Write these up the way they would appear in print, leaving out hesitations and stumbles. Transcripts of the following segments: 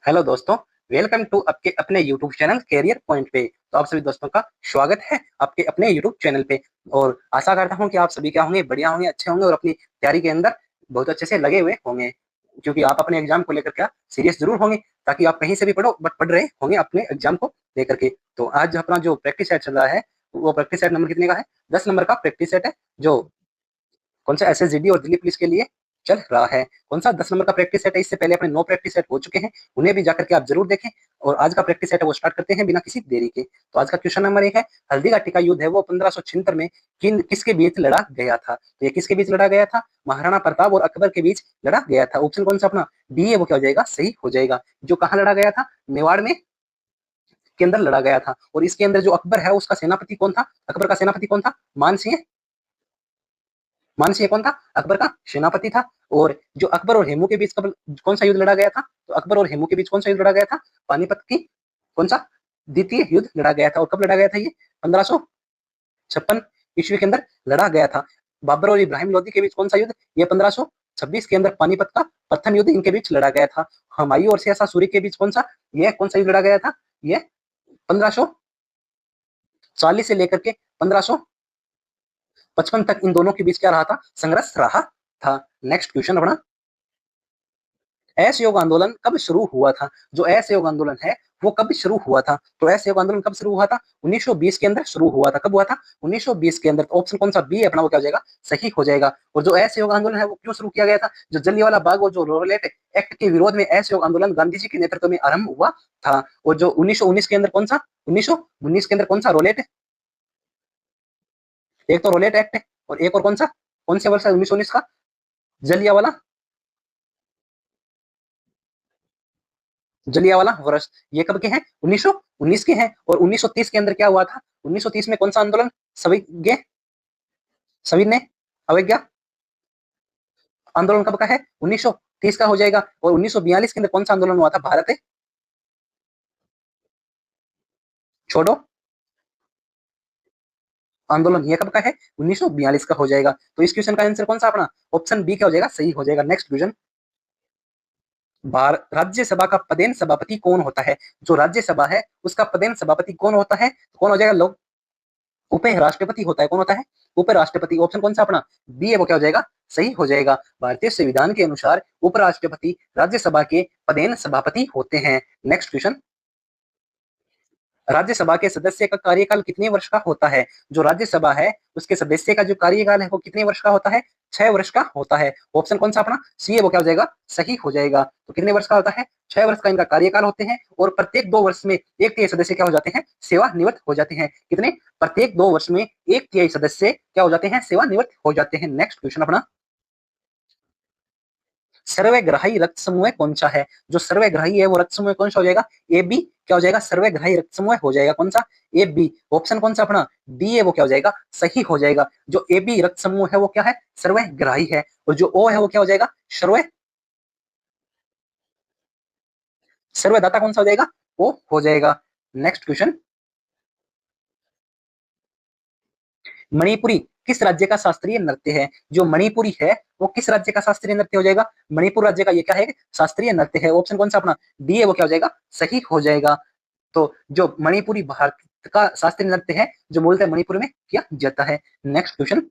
Hello दोस्तों। Welcome to आपके अपने यूट्यूब चैनल कैरियर पॉइंट पे। तो आप सभी दोस्तों का स्वागत है आपके अपने यूट्यूब चैनल पे। और आशा करता हूँ कि आप सभी क्या होंगे, बढ़िया होंगे, अच्छे होंगे और अपनी तैयारी के अंदर बहुत अच्छे से लगे हुए होंगे, क्योंकि आप अपने एग्जाम को लेकर क्या सीरियस जरूर होंगे, ताकि आप कहीं से भी पढ़ो बट पढ़ रहे होंगे अपने एग्जाम को लेकर के। तो आज अपना जो प्रैक्टिस सेट चल रहा है वो प्रैक्टिस सेट नंबर कितने का है? 10 नंबर का प्रैक्टिस सेट है, जो कौन सा एसएसजीडी और दिल्ली पुलिस के लिए चल रहा है। कौन सा 10 नंबर का प्रैक्टिस सेट है, इससे पहले अपने 9 प्रैक्टिस सेट हो चुके हैं, उन्हें भी जाकर के आप जरूर देखें। और आज का प्रैक्टिस सेट है वो स्टार्ट करते हैं बिना किसी देरी के। तो आज का क्वेश्चन नंबर 1 है, हल्दी घाटी का युद्ध है वो 1576 में किसके बीच लड़ा गया था? तो ये किसके बीच लड़ा गया था? महाराणा प्रताप और अकबर के बीच लड़ा गया था। ऑप्शन कौन सा अपना डी है वो क्या हो जाएगा? सही हो जाएगा। जो कहाँ लड़ा गया था? मेवाड़ में के अंदर लड़ा गया था। और इसके अंदर जो अकबर है उसका सेनापति कौन था? अकबर का सेनापति कौन था? मानसिंह। मानसिंह कौन था? अकबर का सेनापति था। और जो अकबर और हेमू के बीच कब कौन सा युद्ध लड़ा गया था? तो अकबर और हेमू के बीच कौन सा युद्ध लड़ा गया था? पानीपत की कौन सा द्वितीय युद्ध लड़ा गया था। और कब लड़ा गया था? ये 1556 ईस्वी के अंदर लड़ा गया था। बाबर और इब्राहिम लोदी के बीच कौन सा युद्ध? ये 1526 के अंदर पानीपत का प्रथम युद्ध इनके बीच लड़ा गया था। हुमायूं और शेरशाह सूरी के बीच कौन सा युद्ध लड़ा गया था? ये 1540 से लेकर के 1555 तक इन दोनों के बीच क्या रहा था? संघर्ष रहा था। नेक्स्ट क्वेश्चन अपना, असहयोग आंदोलन कब शुरू हुआ था? जो असहयोग आंदोलन है वो कब शुरू हुआ था? तो असहयोग आंदोलन कब शुरू हुआ था? 1920 के अंदर शुरू हुआ था। कब हुआ था? 1920 के अंदर। तो ऑप्शन कौन सा बी है अपना वो क्या हो जाएगा? सही हो जाएगा। और जो असहयोग आंदोलन है वो क्यों शुरू किया गया था? जो जलियांवाला बाग और जो रोलेट एक्ट के विरोध में असहयोग आंदोलन गांधी जी के नेतृत्व में आरंभ हुआ था। और जो 1919 के अंदर कौन सा 1919 के अंदर कौन सा रोलेट, एक तो रोलेट एक्ट है और एक और कौन से वर्ष है 1919 का? जलियांवाला जलियांवाला वर्ष। ये कब के हैं? 1919 के हैं। और 1930 के अंदर क्या हुआ था? 1930 में कौन सा आंदोलन? सविज्ञ सविनय अवज्ञा आंदोलन कब का है? 1930 का हो जाएगा। और 1942 के अंदर कौन सा आंदोलन हुआ था? भारत छोड़ो आंदोलन। ये कब का है? 1942 का हो जाएगा। तो इस क्वेश्चन का आंसर कौन सा अपना ऑप्शन बी क्या हो जाएगा? सही हो जाएगा। नेक्स्ट क्वेश्चन, राज्यसभा का पदेन सभापति कौन होता है? जो राज्यसभा है उसका पदेन सभापति कौन होता है? कौन हो जाएगा? लोग उप राष्ट्रपति होता है। कौन होता है? उप राष्ट्रपति। ऑप्शन कौन सा अपना बी है वो क्या हो जाएगा? सही हो जाएगा। भारतीय संविधान के अनुसार उपराष्ट्रपति राज्यसभा के पदेन सभापति होते हैं। नेक्स्ट क्वेश्चन, राज्यसभा के सदस्य का कार्यकाल कितने वर्ष का होता है? जो राज्यसभा है उसके सदस्य का जो कार्यकाल है वो कितने वर्ष का होता है? 6 वर्ष का होता है। ऑप्शन कौन सा अपना सी है वो क्या हो जाएगा? सही हो जाएगा। तो कितने वर्ष का होता है? 6 वर्ष का इनका कार्यकाल होते हैं। और प्रत्येक 2 वर्ष में एक तिहाई सदस्य क्या हो जाते हैं? सेवानिवृत्त हो जाते हैं। कितने? प्रत्येक 2 वर्ष में एक तिहाई सदस्य क्या हो जाते हैं? सेवानिवृत्त हो जाते हैं। नेक्स्ट क्वेश्चन अपना, सर्वग्राही रक्त समूह कौन सा है? जो सर्वग्राही है वो रक्त समूह कौन सा हो जाएगा? ए बी क्या हो जाएगा? सर्वग्राही रक्त समूह हो जाएगा। कौन सा? A B. ऑप्शन कौन सा अपना डी है वो क्या हो जाएगा? सही हो जाएगा। जो ए बी रक्त समूह है वो क्या है? सर्वग्राही है। और जो ओ है वो क्या हो जाएगा? सर्वदाता कौन सा हो जाएगा? ओ हो जाएगा। नेक्स्ट क्वेश्चन, मणिपुरी किस राज्य का शास्त्रीय नृत्य है? जो मणिपुरी है वो किस राज्य का शास्त्रीय नृत्य हो जाएगा? मणिपुर राज्य का ये क्या है? शास्त्रीय नृत्य है। ऑप्शन कौन सा अपना डी है वो क्या हो जाएगा? सही हो जाएगा। तो जो मणिपुरी भारत का शास्त्रीय नृत्य है जो मूलतः मणिपुर में किया जाता है। नेक्स्ट क्वेश्चन,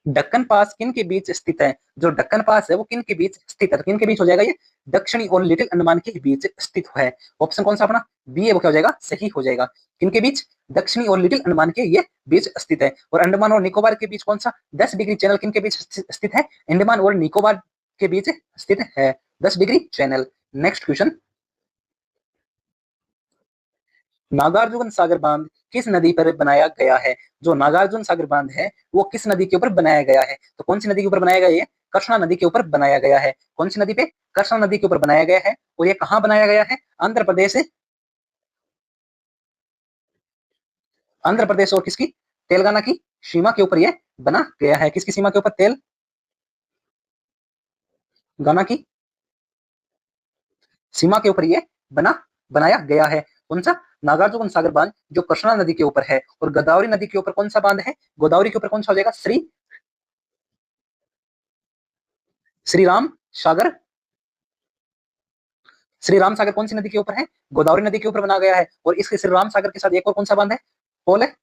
दक्कन पास किन के बीच स्थित है? जो दक्कन पास है वो किन के बीच स्थित है? किन के बीच हो जाएगा? ये दक्षिणी और लिटिल अंडमान के बीच स्थित है। ऑप्शन कौन सा अपना बी है वो क्या हो जाएगा? सही हो जाएगा। किन के बीच? दक्षिणी और लिटिल अंडमान के ये बीच स्थित है। और अंडमान और निकोबार के बीच कौन सा 10 डिग्री चैनल किन के बीच स्थित है? अंडमान और निकोबार के बीच स्थित है 10 degree channel. Next question, Nagarjuna Sagar बांध किस नदी पर बनाया गया है? जो नागार्जुन सागर बांध है वो किस नदी के ऊपर बनाया गया है? तो कौन सी नदी के ऊपर बनाया गया है? कृष्णा नदी के ऊपर बनाया गया है। कौन सी नदी पे? कृष्णा नदी के ऊपर बनाया गया है। और ये कहाँ बनाया गया है? आंध्र प्रदेश और किसकी? तेलंगाना की सीमा के ऊपर यह बना गया है। किसकी सीमा के ऊपर? तेलंगाना की सीमा के ऊपर ये बना बनाया गया है। कौन सा? नागार्जुन सागर बांध जो कृष्णा नदी के ऊपर है। और गोदावरी नदी के ऊपर कौन सा बांध है? गोदावरी के ऊपर कौन सा हो जाएगा? श्री राम सागर श्री राम सागर कौन सी नदी के ऊपर है? गोदावरी नदी के ऊपर बनाया गया है। और इसके श्री राम सागर के साथ एक और कौन सा बांध है? पोल है,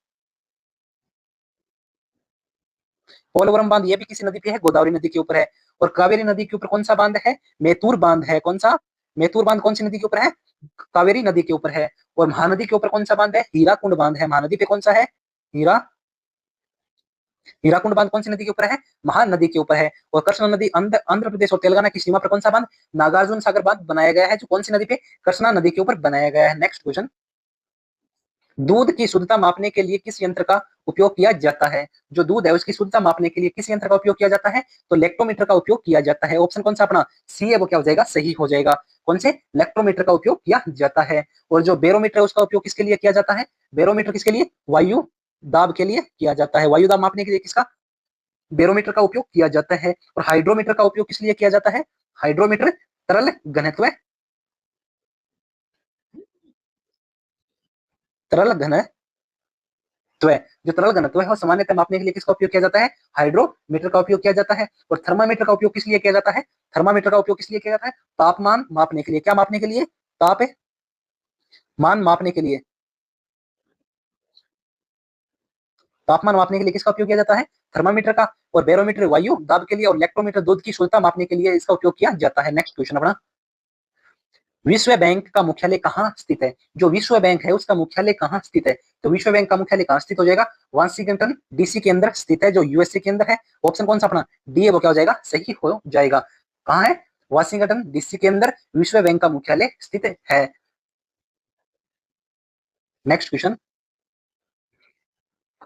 पोलवरम बांध, ये भी किसी नदी पे है? गोदावरी नदी के ऊपर है। और कावेरी नदी के ऊपर कौन सा बांध है? मेतूर बांध है। कौन सा? मेतूर बांध कौन सी नदी के ऊपर है? कावेरी नदी के ऊपर है। और महानदी के ऊपर कौन सा बांध है? हीराकुंड बांध है। महानदी पे कौन सा है? हीरा हीराकुंड बांध कौन सी नदी के ऊपर है? महानदी के ऊपर है। और कृष्णा नदी आंध्र प्रदेश और तेलंगाना की सीमा पर कौन सा बांध? नागार्जुन सागर बांध बनाया गया है, जो कौन सी नदी पे? कृष्णा नदी के ऊपर बनाया गया है। नेक्स्ट क्वेश्चन, दूध की शुद्धता मापने के लिए किस यंत्र का उपयोग किया जाता है? जो दूध है उसकी शुद्धता मापने के लिए किस यंत्र का उपयोग किया जाता है? तो लेक्टोमीटर का उपयोग किया जाता है। ऑप्शन कौन सा अपना? सी है, वो क्या हो जाएगा? सही हो जाएगा। कौन से? लेक्टोमीटर का उपयोग किया जाता है। और जो बैरोमीटर है उसका उपयोग किसके लिए किया जाता है? बैरोमीटर किसके लिए? वायु दाब के लिए किया जाता है। वायु दाब मापने के लिए किसका? बैरोमीटर का उपयोग किया जाता है। और हाइड्रोमीटर का उपयोग किस लिए किया जाता है? हाइड्रोमीटर तरल घनत्व, तरल घनत्व, जो तरल घनत्व है वो सामान्यतः मापने के लिए किसका उपयोग किया जाता है? हाइड्रोमीटर का उपयोग किया जाता है। और थर्मामीटर का उपयोग किस लिए किया जाता है? थर्मामीटर का उपयोग किस लिए किया जाता है? तापमान मापने के लिए। क्या मापने के लिए? तापमान मापने के लिए। तापमान मापने के लिए किसका उपयोग किया जाता है? थर्मामीटर का। और बैरोमीटर वायु दाब के लिए, और इलेक्ट्रोमीटर दूध की शुद्धता मापने के लिए इसका उपयोग किया जाता है। नेक्स्ट क्वेश्चन अपना, विश्व बैंक का मुख्यालय कहाँ स्थित है? जो विश्व बैंक है उसका मुख्यालय कहाँ स्थित है? तो विश्व बैंक का मुख्यालय कहाँ स्थित हो जाएगा? वाशिंगटन डीसी के अंदर स्थित है, जो यूएसए के अंदर है। ऑप्शन कौन सा अपना? डी है, वो क्या हो जाएगा? सही हो जाएगा। कहाँ है? वाशिंगटन डीसी के अंदर विश्व बैंक का मुख्यालय स्थित है। नेक्स्ट क्वेश्चन,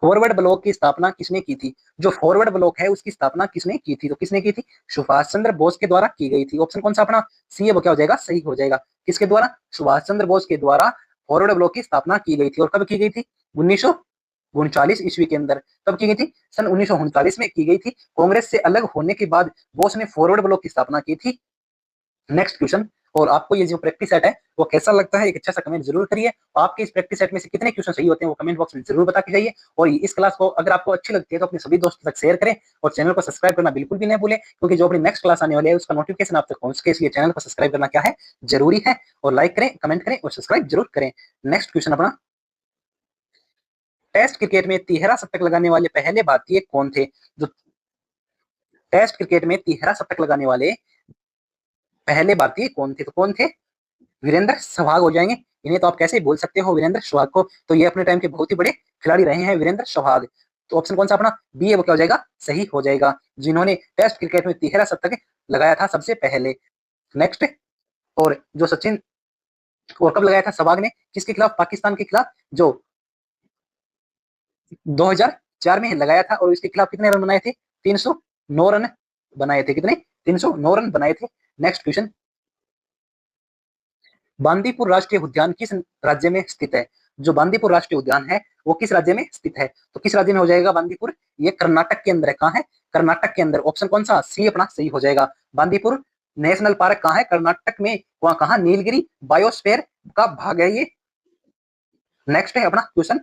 फॉरवर्ड ब्लॉक की स्थापना किसने की थी? जो फॉरवर्ड ब्लॉक है उसकी स्थापना किसने की थी? तो किसने की थी? सुभाष चंद्र बोस के द्वारा की गई थी। ऑप्शन कौन सा अपना? सी है, वो क्या हो जाएगा? सही हो जाएगा। किसके द्वारा? सुभाष चंद्र बोस के द्वारा फॉरवर्ड ब्लॉक की स्थापना की गई थी। और कब की गई थी? 1939 ईस्वी के अंदर। कब की गई थी? सन 1939 में की गई थी। कांग्रेस से अलग होने के बाद बोस ने फॉरवर्ड ब्लॉक की स्थापना की थी। नेक्स्ट क्वेश्चन, और आपको ये जो प्रैक्टिस सेट है वो कैसा लगता है? एक अच्छा सा कमेंट जरूर करिए। आपके इस प्रैक्टिस सेट में से कितने क्वेश्चन सही होते हैं वो कमेंट बॉक्स में जरूर बता के जाइए। और इस क्लास को अगर आपको अच्छी लगती है तो अपने सभी दोस्तों तक शेयर करें। और चैनल को सब्सक्राइब करना बिल्कुल भी नहीं भूलें, क्योंकि जो अपनी नेक्स्ट क्लास आने वाली है उसका नोटिफिकेशन आप तक पहुंच के, इसलिए चैनल को सब्सक्राइब करना क्या है? जरूरी है। और लाइक करें, कमेंट करें और सब्सक्राइब जरूर करें। नेक्स्ट क्वेश्चन अपना, टेस्ट क्रिकेट में 13 शतक लगाने वाले पहले भारतीय कौन थे? जो टेस्ट क्रिकेट में 13 शतक लगाने वाले पहले भारतीय कौन थे? तो कौन थे? वीरेंद्र सहवाग हो जाएंगे। इन्हें तो आप कैसे बोल सकते हो वीरेंद्र सहवाग को? तो ये अपने टाइम के बहुत ही बड़े खिलाड़ी रहे हैं वीरेंद्र सहवाग। तो ऑप्शन कौन सा अपना? बी है, वो क्या हो जाएगा? सही हो जाएगा। जिन्होंने टेस्ट क्रिकेट में 13 शतक लगाया था सबसे पहले। नेक्स्ट, और जो सचिन, और कब लगाया था सहवाग ने? किसके खिलाफ? पाकिस्तान के खिलाफ, जो 2004 में लगाया था। और इसके खिलाफ कितने रन बनाए थे? 309 रन बनाए थे। कितने? 309 रन बनाए थे। नेक्स्ट क्वेश्चन, बांदीपुर राष्ट्रीय उद्यान किस राज्य में स्थित है? जो बांदीपुर राष्ट्रीय उद्यान है वो किस राज्य में स्थित है? तो किस राज्य में हो जाएगा बांदीपुर? ये कर्नाटक के अंदर है। कहाँ है? कर्नाटक के अंदर। ऑप्शन कौन सा? सी अपना सही हो जाएगा। बांदीपुर नेशनल पार्क कहाँ है? कर्नाटक में। वहां कहाँ? नीलगिरी बायोस्फीयर का भाग है ये। नेक्स्ट है अपना क्वेश्चन,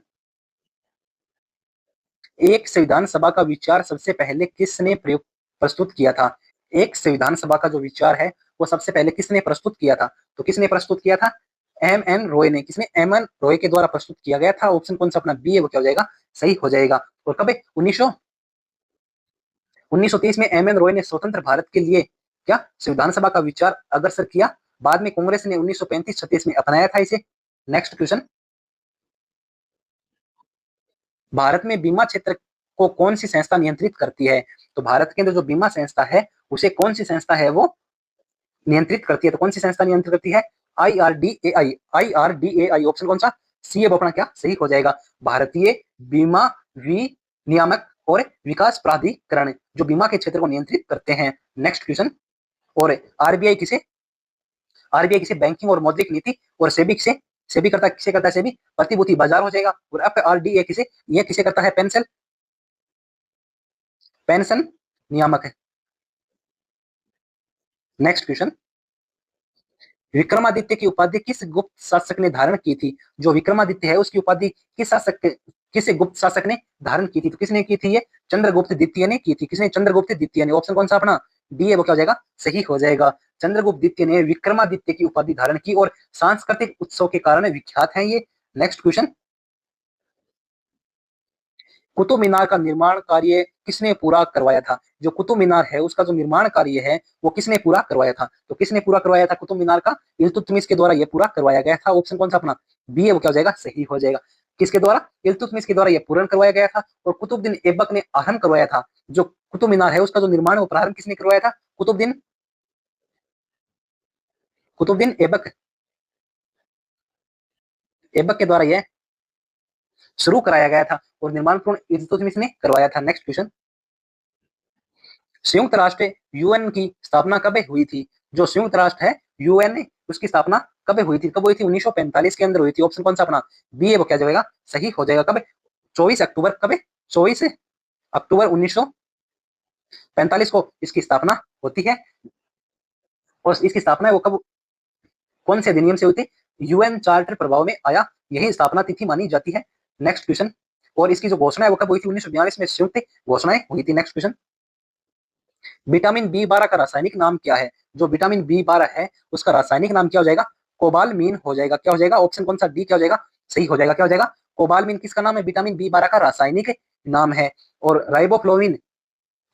एक संविधान सभा का विचार सबसे पहले किसने प्रस्तुत किया था? एक संविधान सभा का जो विचार है वो सबसे पहले किसने प्रस्तुत किया था? तो किसने प्रस्तुत किया था? एम एन रॉय ने। किसने? एम एन रॉय के द्वारा प्रस्तुत किया गया था। ऑप्शन कौन सा अपना? बी है, वो क्या हो जाएगा? सही हो जाएगा। और कब है? 1930 में एम एन रॉय ने स्वतंत्र भारत के लिए क्या संविधान सभा का विचार अग्रसर किया। बाद में कांग्रेस ने 1935-36 में अपनाया था इसे। नेक्स्ट क्वेश्चन, भारत में बीमा क्षेत्र को कौन सी संस्था नियंत्रित करती है? तो भारत के अंदर जो बीमा संस्था है उसे कौन सी संस्था है वो नियंत्रित करती है? तो कौन सी संस्था नियंत्रित करती है? IRDAI। IRDAI। ऑप्शन कौन सा? सी है, अपना क्या सही हो जाएगा? भारतीय बीमा विनियामक और विकास प्राधिकरण, जो बीमा के क्षेत्र को नियंत्रित करते हैं। नेक्स्ट क्वेश्चन, और आरबीआई किसे बैंकिंग और मौद्रिक नीति, और सेबी किसे सेबी करता किसे करता है? सेबी प्रतिभूति बाजार हो जाएगा। और FRDA किसे ये किसे करता है? पेंशन नियामक है। नेक्स्ट क्वेश्चन, विक्रमादित्य की उपाधि किस गुप्त शासक ने धारण की थी? जो विक्रमादित्य है उसकी उपाधि किस गुप्त शासक ने धारण की थी? तो किसने की थी ये? चंद्रगुप्त द्वितीय ने की थी। किसने? चंद्रगुप्त द्वितीय ने। ऑप्शन कौन सा अपना? डी है, वो क्या हो जाएगा? सही हो जाएगा। चंद्रगुप्त द्वितीय ने विक्रमादित्य की उपाधि धारण की और सांस्कृतिक उत्सव के कारण विख्यात हैं ये। नेक्स्ट क्वेश्चन, कुतुब मीनार का निर्माण कार्य किसने पूरा करवाया था? जो कुतुब मीनार है उसका जो निर्माण कार्य है वो किसने पूरा करवाया था? तो किसने पूरा करवाया था कुतुब मीनार का? इल्तुतमिश के द्वारा ये पूरा करवाया गया था। ऑप्शन कौन सा अपना बी है, वो क्या हो जाएगा? सही हो जाएगा। किसके द्वारा? इल्तुतमिश के द्वारा ये पूर्ण करवाया गया था। और कुतुबुद्दीन ऐबक ने आरंभ करवाया था। जो कुतुब मीनार है उसका जो निर्माण वो प्रारंभ किसने करवाया था? कुतुबुद्दीन ऐबक ऐबक के द्वारा यह शुरू कराया गया था और निर्माण पूर्ण इल्तुतमिश ने करवाया था। नेक्स्ट क्वेश्चन, संयुक्त राष्ट्र यूएन की स्थापना कब हुई थी? जो संयुक्त राष्ट्र है यूएन उसकी स्थापना कब हुई थी? कब हुई थी? 1945 के अंदर हुई थी। ऑप्शन कौन सा अपना बी है, वो क्या जाएगा? सही हो जाएगा। कब? 24 अक्टूबर। कब? 24 अक्टूबर 1945 को इसकी स्थापना होती है। और इसकी स्थापना है वो कब, कौन से अधिनियम से हुई थी? यूएन चार्टर प्रभाव में आया, यही स्थापना तिथि मानी जाती है। नेक्स्ट क्वेश्चन, और इसकी जो घोषणा है वो कब हुई थी? 1942 में संयुक्त घोषणाएं हुई थी। नेक्स्ट क्वेश्चन, विटामिन बी 12 का रासायनिक नाम क्या है? जो विटामिन बी 12 है उसका रासायनिक नाम क्या हो जाएगा? कोबालमीन हो जाएगा। क्या हो जाएगा? ऑप्शन कौन सा डी क्या हो जाएगा? सही हो जाएगा। क्या हो जाएगा? कोबालमीन किसका नाम है? विटामिन बी 12 का रासायनिक नाम है। और राइबोफ्लोविन,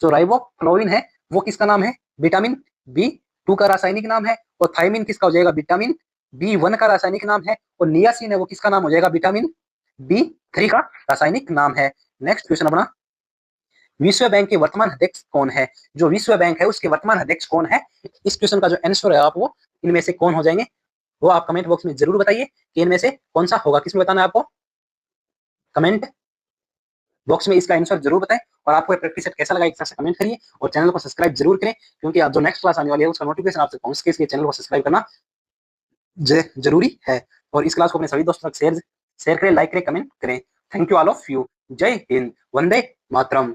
जो राइबोफ्लोविन है वो किसका नाम है? विटामिन बी 2 का रासायनिक नाम है। और थायमिन किसका हो जाएगा? विटामिन बी 1 का रासायनिक नाम है। और नियासिन है वो किसका नाम हो जाएगा? विटामिन बी 3 का रासायनिक नाम है। नेक्स्ट क्वेश्चन अपना, विश्व बैंक के वर्तमान अध्यक्ष कौन है? जो विश्व बैंक है उसके वर्तमान अध्यक्ष कौन है? इस क्वेश्चन का जो आंसर है आप वो इनमें से कौन हो जाएंगे वो आप कमेंट बॉक्स में जरूर बताइए कि इनमें से कौन सा होगा। किसमें बताना है आपको? कमेंट बॉक्स में इसका आंसर जरूर बताएं। और आपको प्रैक्टिस सेट कैसा लगा एक तरह से कमेंट करिए और चैनल को सब्सक्राइब जरूर करें, क्योंकि आप जो नेक्स्ट क्लास आने वाली है उसका नोटिफिकेशन आपसे पहुंच के इसलिए चैनल को सब्सक्राइब करना जरूरी है। और इस क्लास को अपने सभी दोस्तों तक शेयर करें, लाइक करें, कमेंट करें। Thank you all of you. जय हिंद, वंदे मातरम।